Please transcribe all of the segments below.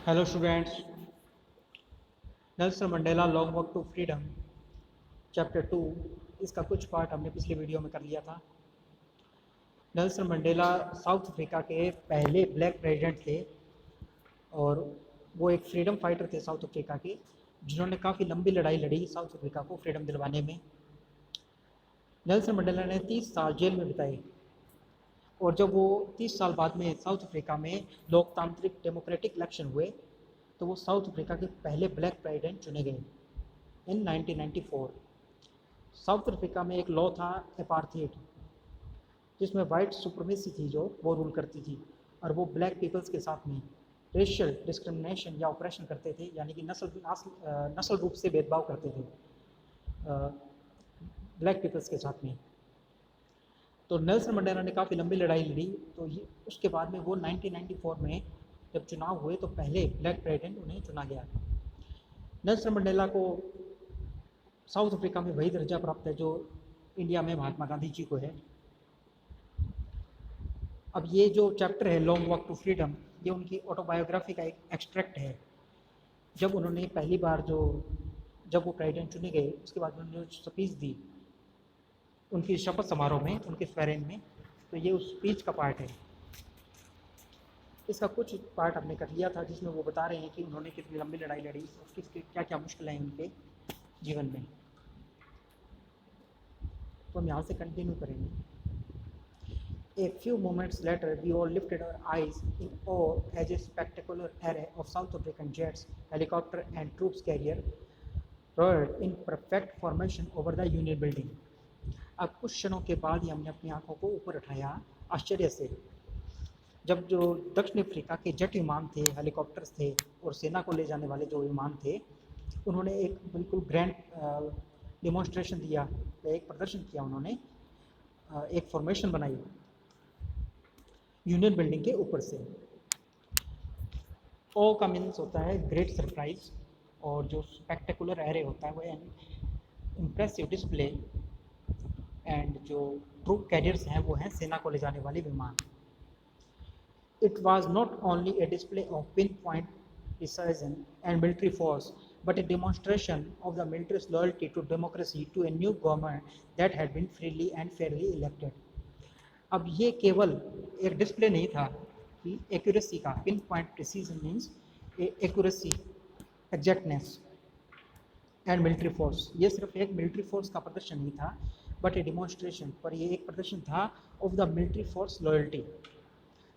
Hello students. Nelson Mandela long walk to freedom chapter 2, इसका कुछ part हमने पिछले वीडियो में कर लिया था। नेल्सन मंडेला साउथ अफ्रीका के पहले ब्लैक प्रेसिडेंट थे और वो एक फ्रीडम फाइटर थे साउथ अफ्रीका के, जिन्होंने काफ़ी लंबी लड़ाई लड़ी साउथ अफ्रीका को फ्रीडम दिलवाने में। नेल्सन मंडेला ने 30 साल जेल में बिताए और जब वो 30 साल बाद में साउथ अफ्रीका में लोकतांत्रिक डेमोक्रेटिक इलेक्शन हुए तो वो साउथ अफ्रीका के पहले ब्लैक प्रेसिडेंट चुने गए इन 1994। साउथ अफ्रीका में एक लॉ था एपार्थेड, जिसमें वाइट सुप्रीमेसी थी जो वो रूल करती थी और वो ब्लैक पीपल्स के साथ में रेशियल डिस्क्रिमिनेशन या ऑपरेशन करते थे, यानी कि नस्ल रूप से भेदभाव करते थे ब्लैक पीपल्स के साथ में। तो नेल्सन मंडेला ने काफ़ी लंबी लड़ाई लड़ी, तो ये उसके बाद में वो 1994 में जब चुनाव हुए तो पहले ब्लैक प्रेसिडेंट उन्हें चुना गया। नेल्सन मंडेला को साउथ अफ्रीका में वही दर्जा प्राप्त है जो इंडिया में महात्मा गांधी जी को है। अब ये जो चैप्टर है लॉन्ग वॉक टू फ्रीडम, ये उनकी ऑटोबायोग्राफी का एक एक्सट्रैक्ट है। जब उन्होंने पहली बार जब वो प्रेसिडेंट चुने गए उसके बाद उन्होंने स्पीच दी उनकी शपथ समारोह में, उनके स्वेरिंग में, तो ये उस स्पीच का पार्ट है। इसका कुछ पार्ट हमने कर लिया था जिसमें वो बता रहे हैं कि उन्होंने कितनी लंबी लड़ाई लड़ी और किसकी क्या क्या मुश्किलें हैं उनके जीवन में। तो हम यहाँ से कंटिन्यू करेंगे। A few moments later, we all lifted our eyes in awe as a spectacular array of South African jets, helicopter and troops carrier roared in perfect formation over the Union Building. अब कुछ क्षणों के बाद ही हमने अपनी आंखों को ऊपर उठाया आश्चर्य से, जब जो दक्षिण अफ्रीका के जेट विमान थे, हेलीकॉप्टर्स थे और सेना को ले जाने वाले जो विमान थे, उन्होंने एक बिल्कुल ग्रैंड डिमॉन्स्ट्रेशन दिया, एक प्रदर्शन किया। उन्होंने एक फॉर्मेशन बनाई यूनियन बिल्डिंग के ऊपर से। ओ का मीन्स होता है ग्रेट सरप्राइज, और जो स्पेक्टेकुलर एरे होता है वो एन इम्प्रेसिव डिस्प्ले, एंड जो ट्रूप कैरियर्स हैं वो हैं सेना को ले जाने वाले विमान। It was not only A display of pin point precision and military force, but a demonstration of the military's loyalty to democracy, to a new government that had been freely and fairly elected. अब ये केवल एक display नहीं था कि accuracy का, pin point precision means accuracy, exactness and military force, ये सिर्फ एक मिलिट्री फोर्स का प्रदर्शन नहीं था बट ए डिमॉन्स्ट्रेशन, पर ये एक प्रदर्शन था of the military force loyalty,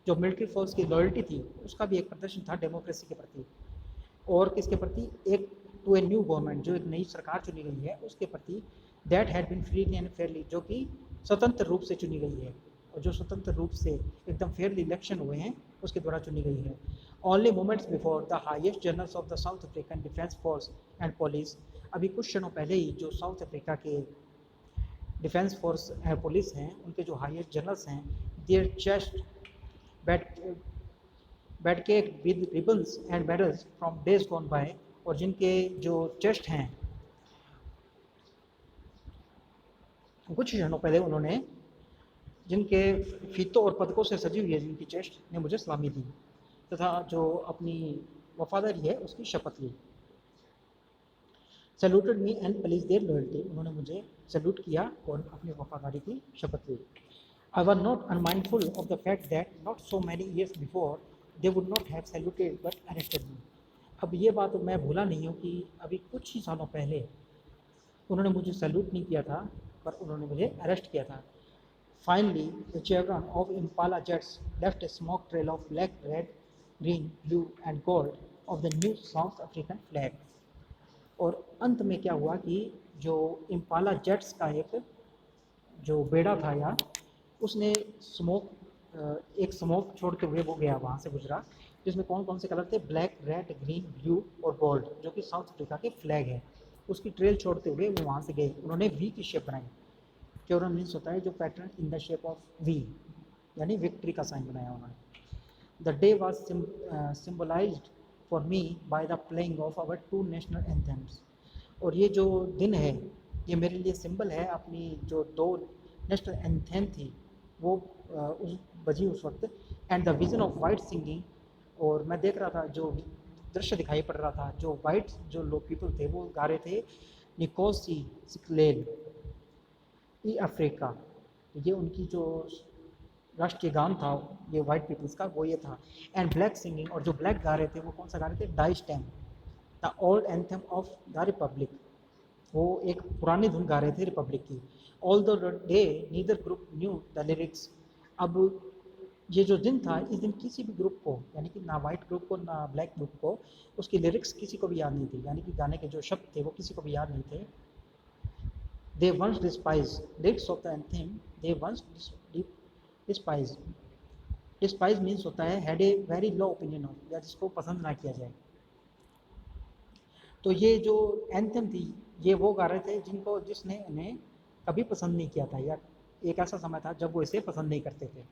जो मिलिट्री फोर्स की लॉयल्टी थी उसका भी एक प्रदर्शन था डेमोक्रेसी के प्रति। और किसके प्रति? एक टू ए न्यू गवर्नमेंट, जो एक नई सरकार चुनी गई है उसके प्रति, that had been freely and fairly, जो कि स्वतंत्र रूप से चुनी गई है और जो स्वतंत्र रूप से एकदम फेयरली इलेक्शन हुए हैं उसके द्वारा चुनी गई है। Only moments before the highest generals of the south African defence force and police, अभी कुछ क्षणों पहले ही जो साउथ अफ्रीका के डिफेंस फोर्स एंड पुलिस हैं उनके जो हाईएस्ट जनरल्स हैं, देयर चेस्ट बैठ के with ribbons and medals from days gone by, और जिनके जो चेस्ट हैं कुछ क्षणों पहले उन्होंने, जिनके फीतों और पदकों से सजी हुई है जिनकी चेस्ट, ने मुझे सलामी दी तथा जो अपनी वफादारी है उसकी शपथ ली। Saluted me and please their loyalty, उन्होंने मुझे सैल्यूट किया और अपनी वफादारी की शपथ ली। I was not unmindful of the fact that not so many years before they would not have saluted but arrested me. अब ये बात मैं भूला नहीं हूँ कि अभी कुछ ही सालों पहले उन्होंने मुझे सैल्यूट नहीं किया था पर उन्होंने मुझे अरेस्ट किया था। Finally, the chevron of Impala jets left a smoke trail of black, red, green, blue and gold of the new South African flag. और अंत में क्या हुआ कि जो इम्पाला जेट्स का एक जो बेड़ा था या उसने एक स्मोक छोड़ते हुए वो गया, वहाँ से गुजरा, जिसमें कौन कौन से कलर थे? ब्लैक, रेड, ग्रीन, ब्लू और गोल्ड, जो कि साउथ अफ्रीका के फ्लैग है, उसकी ट्रेल छोड़ते हुए वो वहाँ से गए। उन्होंने वी की शेप बनाई, चौरन मीन्स होता है जो pattern in the shape of V, यानी विक्ट्री का साइन बनाया उन्होंने। The day was symbolised for me by the playing of our two national anthems, और ये जो दिन है ये मेरे लिए सिंबल है अपनी जो दो नेशनल एंथम थी वो उस बजी उस वक्त, and the vision of white singing, और मैं देख रहा था जो दृश्य दिखाई पड़ रहा था। जो वाइट जो लोग पीपल थे वो गा रहे थे निकोसी सिक्लेल ई अफ्रीका, ये उनकी जो राष्ट्रीय गान था ये वाइट पीपल्स का वो ये था। एंड ब्लैक सिंगिंग, और जो ब्लैक गा रहे थे वो कौन सा गा रहे थे, Die Stem the old anthem of the republic, वो एक पुरानी धुन गा रहे थे रिपब्लिक की। All the day neither group knew the lyrics, अब ये जो दिन था इस दिन किसी भी ग्रुप को, यानी कि ना वाइट ग्रुप को ना ब्लैक ग्रुप को, उसकी लिरिक्स किसी को भी याद नहीं थी, यानी कि गाने के जो शब्द थे वो किसी को भी याद नहीं थे। They once despise lyrics of the anthem, they once despise, despise means होता है had a very low opinion of, या जिसको पसंद ना किया जाए। तो ये जो एंथम थी ये वो गा रहे थे जिनको जिसने उन्हें कभी पसंद नहीं किया था, या एक ऐसा समय था जब वो इसे पसंद नहीं करते थे।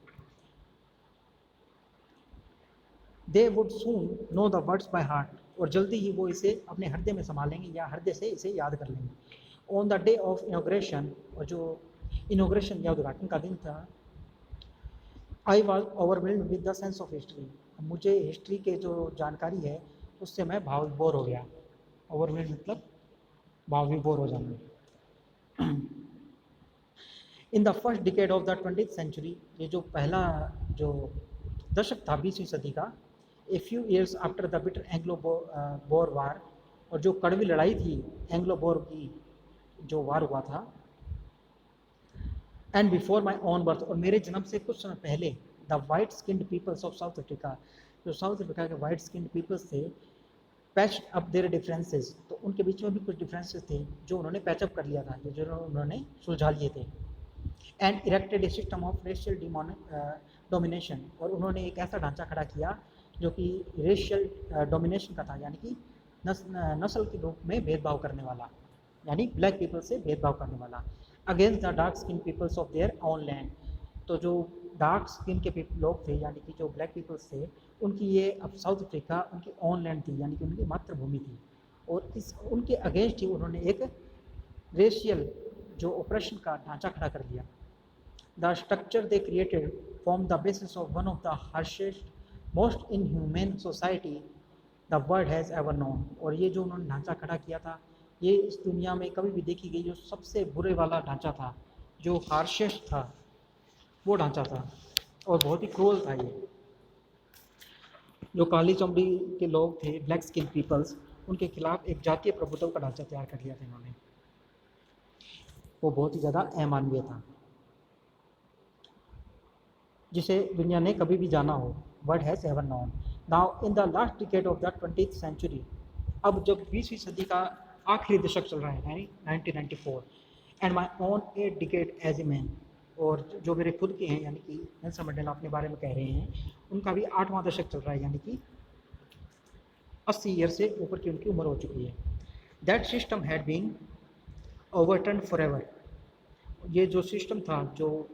They would soon know the words by heart, और जल्दी ही वो इसे अपने हृदय में संभालेंगे या हृदय से इसे याद कर लेंगे। On the day of inauguration, और जो इनॉग्रेशन या उद्घाटन का दिन था, I was overwhelmed with the sense of history, मुझे हिस्ट्री के जो जानकारी है उससे मैं भाव विभोर हो गया। ओवरवेल्ड मतलब भाव विभोर हो जाना। In the first decade of the 20th century, ये जो पहला जो दशक था 20वीं सदी का, a few years after the bitter Anglo Boer war, और जो कड़वी लड़ाई थी एंग्लो बोर की जो वार हुआ था, and before my own birth, और मेरे जन्म से कुछ समय पहले, the white skinned peoples of South Africa, जो साउथ अफ्रीका के वाइट स्किन्ड पीपल्स थे, पैच अप देयर डिफरेंसेस, तो उनके बीच में भी कुछ डिफरेंसेस थे जो उन्होंने पैचअप कर लिया था, जो उन्होंने सुलझा लिए थे। And erected A system of racial domination, और उन्होंने एक ऐसा ढांचा खड़ा किया जो कि रेशियल डोमिनेशन का था, यानी कि नस्ल के रूप में भेदभाव करने वाला, यानी ब्लैक पीपल से भेदभाव करने वाला। Against the dark skin peoples of their own land, तो जो डार्क स्किन के लोग थे यानी कि जो ब्लैक पीपल्स थे, उनकी ये अब साउथ अफ्रीका उनकी ओन लैंड थी, यानी कि उनकी मातृभूमि थी, और इस उनके अगेंस्ट ही उन्होंने एक रेशियल जो ऑपरेशन का ढांचा खड़ा कर दिया। The structure they created form the basis of one of the harshest most inhuman society the world has ever known, और ये जो उन्होंने ढांचा खड़ा किया था ये इस दुनिया में कभी भी देखी गई जो सबसे बुरे वाला ढांचा था, जो हार्शेस्ट था वो ढांचा था, और बहुत ही क्रूअल था। ये जो काली चमड़ी के लोग थे ब्लैक स्किन पीपल्स, उनके खिलाफ एक जातीय प्रभुत्व का ढांचा तैयार कर लिया था इन्होंने, वो बहुत ही ज़्यादा अमानवीय था जिसे दुनिया ने कभी भी जाना हो, world has ever known. Now in the last decade of the 20th century, अब जब 20वीं सदी का आखिरी दशक चल रहा है यानी 1994, and my own 8 decade as a man, और जो मेरे खुद के हैं यानी कि नेल्सन मंडेला अपने बारे में कह रहे हैं, उनका भी 8वां दशक चल रहा है, यानी कि 80 ईयर से ऊपर की उनकी उम्र हो चुकी है। That system had been overturn forever, ये जो सिस्टम था, जो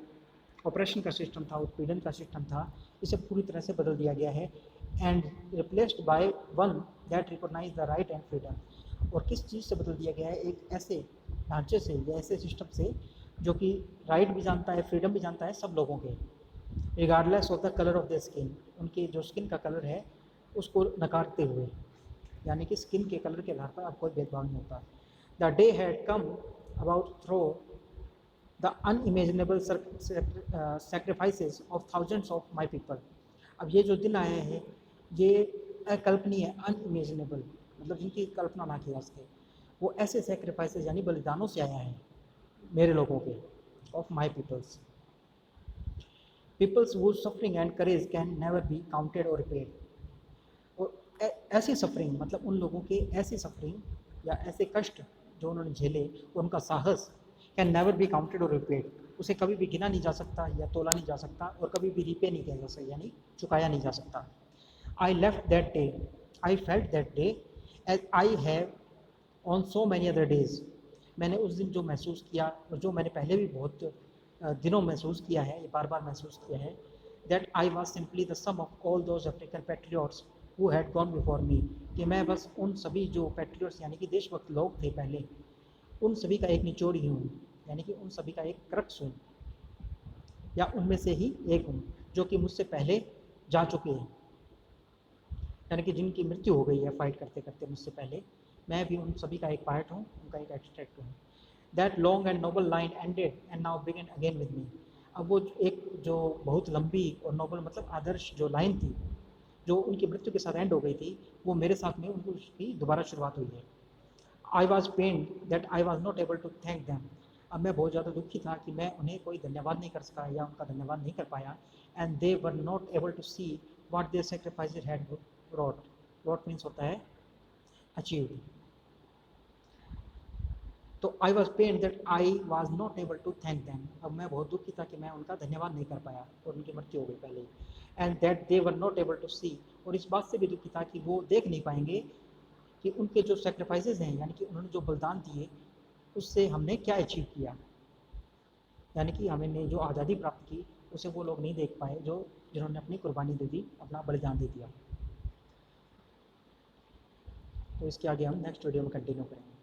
ऑपरेशन का सिस्टम था, उत्पीड़न का सिस्टम था, इसे पूरी तरह से बदल दिया गया है। And replaced by one that recognize the right and freedom, और किस चीज़ से बदल दिया गया है, एक ऐसे ढांचे से या ऐसे सिस्टम से जो कि राइट भी जानता है फ्रीडम भी जानता है सब लोगों के, regardless of the colour of the skin, उनकी जो स्किन का कलर है उसको नकारते हुए, यानी कि स्किन के कलर के आधार पर अब कोई भेदभाव नहीं होता। The day had come about through the unimaginable sacrifices of thousands of my people, अब ये जो दिन आए हैं ये अकल्पनीय, अनइमेजिनेबल मतलब जिनकी कल्पना ना की जा सके, वो ऐसे सेक्रीफाइसेस यानी बलिदानों से आया है मेरे लोगों के, ऑफ माई पीपल्स वो suffering and courage can never be counted और रिपेड, और ऐसी सफरिंग मतलब उन लोगों के ऐसी सफरिंग या ऐसे कष्ट जो उन्होंने झेले, उनका साहस कैन नेवर बी काउंटेड और रिपेड, उसे कभी भी गिना नहीं जा सकता या तोला नहीं जा सकता, और कभी भी रिपे नहीं किया जा सकता यानी चुकाया नहीं जा सकता। I left that day, I felt that day as I have on so many other days, मैंने उस दिन जो महसूस किया और जो मैंने पहले भी बहुत दिनों महसूस किया है, ये बार बार महसूस किया है, that I was simply the sum of all those African patriots who had gone before me, कि मैं बस उन सभी जो पैट्रियट्स यानी कि देशभक्त लोग थे पहले, उन सभी का एक निचोड़ ही हूँ, यानी कि उन सभी का एक क्रक्स हूँ, या उनमें से ही एक हूँ जो कि मुझसे पहले जा चुके हैं। यानी कि जिनकी मृत्यु हो गई है फाइट करते करते मुझसे पहले, मैं भी उन सभी का एक पार्ट हूँ, उनका एक एक्सट्रैक्ट हूँ। That long and noble line ended and now begin again with me. अब वो एक जो बहुत लंबी और नोबल मतलब आदर्श जो लाइन थी, जो उनकी मृत्यु के साथ एंड हो गई थी, वो मेरे साथ में उनको उसकी दोबारा शुरुआत हुई है। I was pain that I was not able to thank them. अब मैं बहुत ज़्यादा दुखी था कि मैं उन्हें कोई धन्यवाद नहीं कर सका या उनका धन्यवाद नहीं कर पाया। And they were not able to see what their sacrifice had brought. Brought means होता है अचीव्ड। तो I was pain that I was not able to thank them. अब मैं बहुत दुखी था कि मैं उनका धन्यवाद नहीं कर पाया और उनकी मृत्यु हो गई पहले ही। And that they were not able to see, और इस बात से भी दुखी था कि वो देख नहीं पाएंगे कि उनके जो सेक्रीफाइसेस हैं, यानी कि उन्होंने जो बलिदान दिए, उससे हमने क्या अचीव किया। यानी कि हमने जो आज़ादी प्राप्त की उसे वो लोग नहीं देख पाए जो जिन्होंने अपनी कुर्बानी दे दी, अपना बलिदान दे दिया। तो इसके आगे हम नेक्स्ट वीडियो में कंटिन्यू करेंगे।